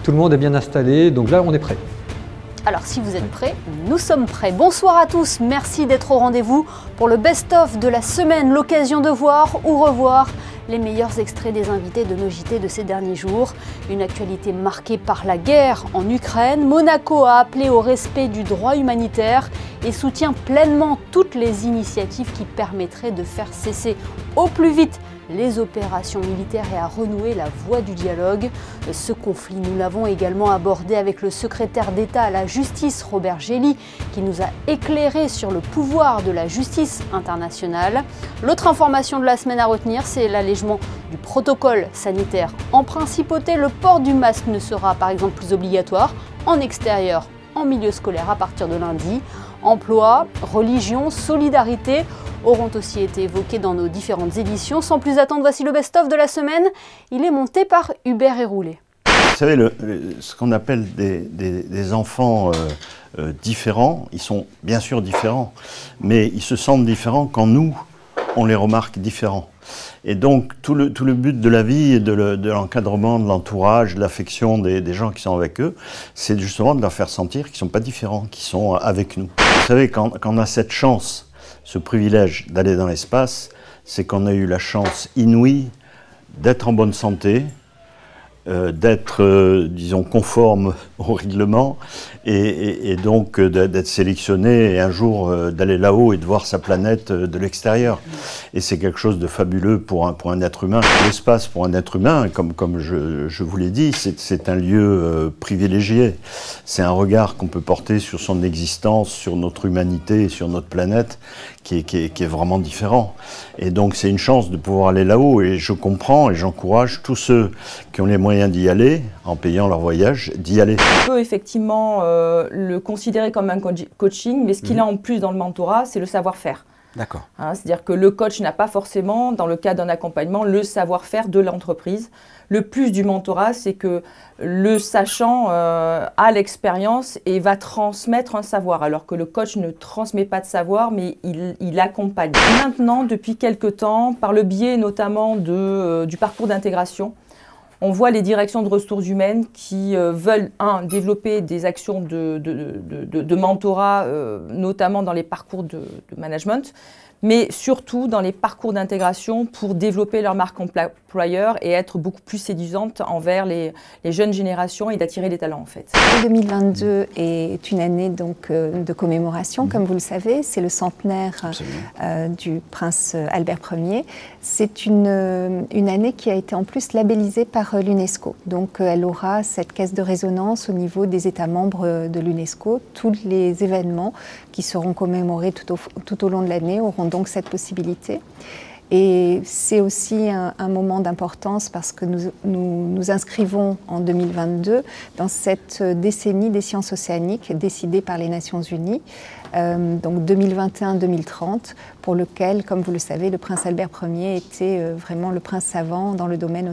Tout le monde est bien installé, donc là on est prêt. Alors si vous êtes prêts, nous sommes prêts. Bonsoir à tous, merci d'être au rendez-vous pour le best-of de la semaine, l'occasion de voir ou revoir les meilleurs extraits des invités de nos JT de ces derniers jours. Une actualité marquée par la guerre en Ukraine. Monaco a appelé au respect du droit humanitaire et soutient pleinement toutes les initiatives qui permettraient de faire cesser au plus vite les opérations militaires et à renouer la voie du dialogue. Ce conflit, nous l'avons également abordé avec le secrétaire d'État à la justice, Robert Gelly, qui nous a éclairé sur le pouvoir de la justice internationale. L'autre information de la semaine à retenir, c'est l'allègement du protocole sanitaire en principauté. Le port du masque ne sera par exemple plus obligatoire en extérieur, en milieu scolaire à partir de lundi. Emploi, religion, solidarité auront aussi été évoqués dans nos différentes éditions. Sans plus attendre, voici le best-of de la semaine. Il est monté par Hubert Héroulé. Vous savez, ce qu'on appelle des enfants différents, ils sont bien sûr différents, mais ils se sentent différents quand nous, on les remarque différents. Et donc, tout le but de la vie et de l'encadrement, de l'entourage, de l'affection des gens qui sont avec eux, c'est justement de leur faire sentir qu'ils ne sont pas différents, qu'ils sont avec nous. Vous savez, quand on a cette chance, ce privilège d'aller dans l'espace, c'est qu'on a eu la chance inouïe d'être en bonne santé, d'être, disons, conforme au règlement et donc d'être sélectionné et un jour d'aller là-haut et de voir sa planète de l'extérieur. Et c'est quelque chose de fabuleux pour un être humain. L'espace, pour un être humain, comme je vous l'ai dit, c'est un lieu privilégié. C'est un regard qu'on peut porter sur son existence, sur notre humanité et sur notre planète qui est vraiment différent. Et donc c'est une chance de pouvoir aller là-haut et je comprends et j'encourage tous ceux qui ont les moyens d'y aller, en payant leur voyage, d'y aller. On peut effectivement le considérer comme un coaching, mais ce qu'il a en plus dans le mentorat, c'est le savoir-faire. D'accord. Hein, c'est-à-dire que le coach n'a pas forcément, dans le cadre d'un accompagnement, le savoir-faire de l'entreprise. Le plus du mentorat, c'est que le sachant a l'expérience et va transmettre un savoir, alors que le coach ne transmet pas de savoir, mais il accompagne. Maintenant, depuis quelque temps, par le biais notamment du parcours d'intégration, on voit les directions de ressources humaines qui veulent, développer des actions de mentorat, notamment dans les parcours de management, mais surtout dans les parcours d'intégration pour développer leur marque employeur et être beaucoup plus séduisante envers les jeunes générations et d'attirer les talents en fait. 2022 est une année donc, de commémoration, comme vous le savez, c'est le centenaire du prince Albert Ier. C'est une année qui a été en plus labellisée par l'UNESCO, donc elle aura cette caisse de résonance au niveau des États membres de l'UNESCO. Tous les événements qui seront commémorés tout au long de l'année auront donc cette possibilité. Et c'est aussi un moment d'importance parce que nous inscrivons en 2022 dans cette décennie des sciences océaniques décidée par les Nations Unies, donc 2021-2030, pour lequel, comme vous le savez, le prince Albert Ier était vraiment le prince savant dans le domaine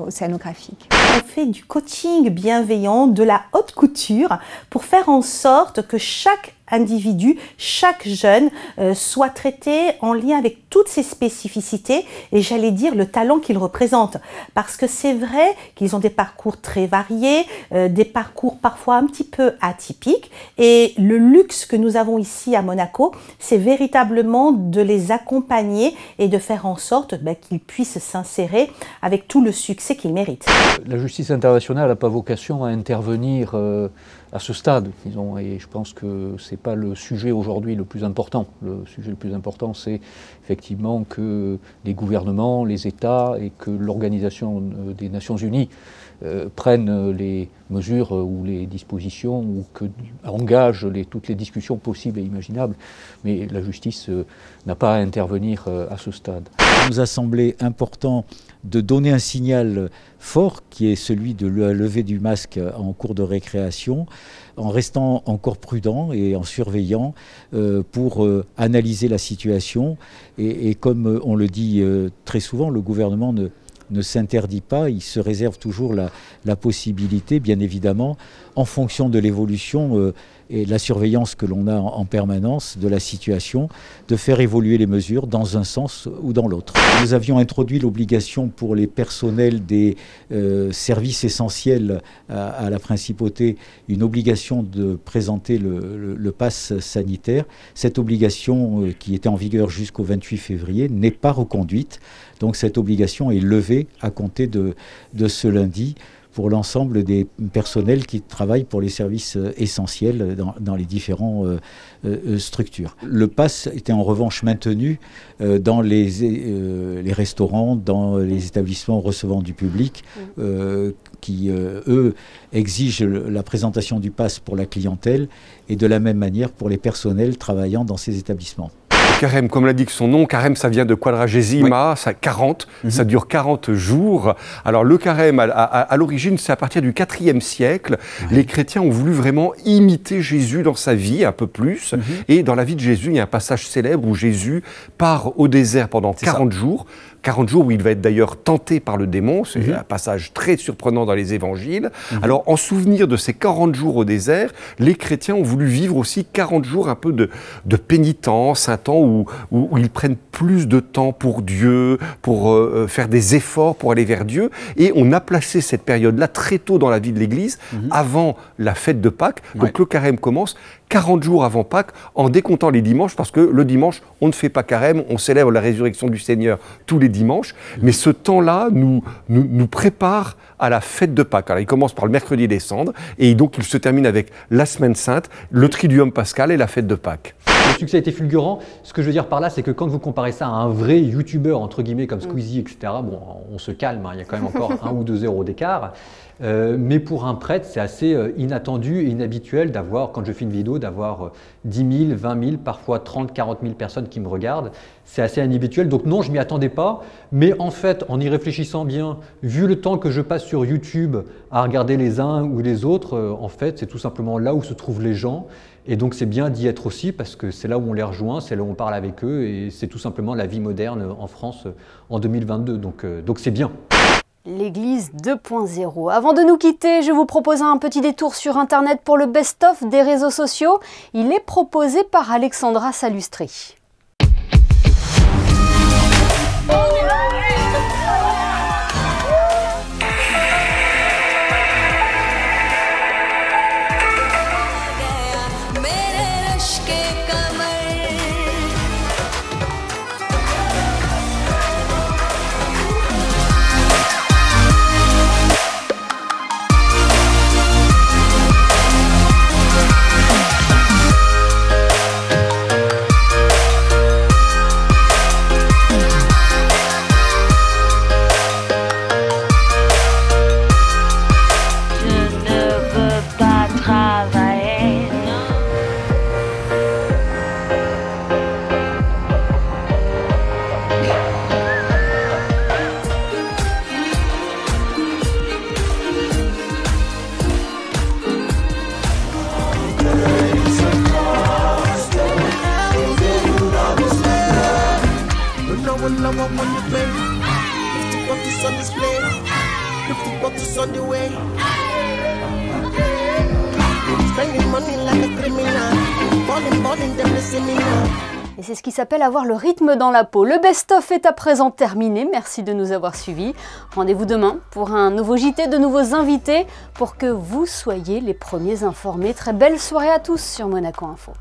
océanographique. On fait du coaching bienveillant, de la haute couture, pour faire en sorte que chaque individu, chaque jeune soit traité en lien avec toutes ses spécificités et j'allais dire le talent qu'il représente. Parce que c'est vrai qu'ils ont des parcours très variés, des parcours parfois un petit peu atypiques et le luxe que nous avons ici à Monaco, c'est véritablement de les accompagner et de faire en sorte qu'ils puissent s'insérer avec tout le succès qu'ils méritent. La justice internationale n'a pas vocation à intervenir à ce stade, disons, et je pense que ce n'est pas le sujet aujourd'hui le plus important. Le sujet le plus important, c'est effectivement que les gouvernements, les États et que l'Organisation des Nations Unies prennent les mesures ou les dispositions ou engagent toutes les discussions possibles et imaginables. Mais la justice n'a pas à intervenir à ce stade. Il nous a semblé important de donner un signal fort qui est celui de la levée du masque en cours de récréation, en restant encore prudent et en surveillant pour analyser la situation. Et comme on le dit très souvent, le gouvernement ne s'interdit pas, il se réserve toujours la possibilité, bien évidemment, en fonction de l'évolution et de la surveillance que l'on a en permanence de la situation, de faire évoluer les mesures dans un sens ou dans l'autre. Nous avions introduit l'obligation pour les personnels des services essentiels à la principauté, une obligation de présenter le pass sanitaire. Cette obligation qui était en vigueur jusqu'au 28 février n'est pas reconduite. Donc cette obligation est levée à compter de ce lundi pour l'ensemble des personnels qui travaillent pour les services essentiels dans les différentes structures. Le pass était en revanche maintenu dans les restaurants, dans les établissements recevant du public, qui, eux, exigent la présentation du pass pour la clientèle et de la même manière pour les personnels travaillant dans ces établissements. Carême, comme l'indique son nom, carême, ça vient de quadragésima, ça 40, ça dure 40 jours. Alors le carême, à l'origine, c'est à partir du IVe siècle. Les chrétiens ont voulu vraiment imiter Jésus dans sa vie un peu plus. Et dans la vie de Jésus, il y a un passage célèbre où Jésus part au désert pendant 40 jours. 40 jours où il va être d'ailleurs tenté par le démon, c'est un passage très surprenant dans les évangiles. Alors en souvenir de ces 40 jours au désert, les chrétiens ont voulu vivre aussi 40 jours un peu de pénitence, un temps où ils prennent plus de temps pour Dieu, pour faire des efforts pour aller vers Dieu. Et on a placé cette période-là très tôt dans la vie de l'Église, avant la fête de Pâques. Donc le carême commence 40 jours avant Pâques, en décomptant les dimanches, parce que le dimanche, on ne fait pas carême, on célèbre la résurrection du Seigneur tous les dimanches. Mais ce temps-là nous prépare à la fête de Pâques. Alors, il commence par le mercredi des cendres, et donc il se termine avec la Semaine Sainte, le Triduum Pascal et la fête de Pâques. Le succès a été fulgurant. Ce que je veux dire par là, c'est que quand vous comparez ça à un vrai youtubeur, entre guillemets, comme Squeezie, etc., bon, on se calme, hein, il y a quand même encore 1 ou 2 zéros d'écart. Mais pour un prêtre, c'est assez inattendu et inhabituel d'avoir, quand je fais une vidéo, d'avoir 10 000, 20 000, parfois 30, 40 000 personnes qui me regardent. C'est assez inhabituel. Donc non, je ne m'y attendais pas. Mais en fait, en y réfléchissant bien, vu le temps que je passe sur YouTube à regarder les uns ou les autres, en fait, c'est tout simplement là où se trouvent les gens. Et donc c'est bien d'y être aussi parce que c'est là où on les rejoint, c'est là où on parle avec eux et c'est tout simplement la vie moderne en France en 2022. Donc c'est bien. L'Église 2.0. Avant de nous quitter, je vous propose un petit détour sur Internet pour le best-of des réseaux sociaux. Il est proposé par Alexandra Salustri. Et c'est ce qui s'appelle avoir le rythme dans la peau. Le best-of est à présent terminé. Merci de nous avoir suivis. Rendez-vous demain pour un nouveau JT, de nouveaux invités pour que vous soyez les premiers informés. Très belle soirée à tous sur Monaco Info.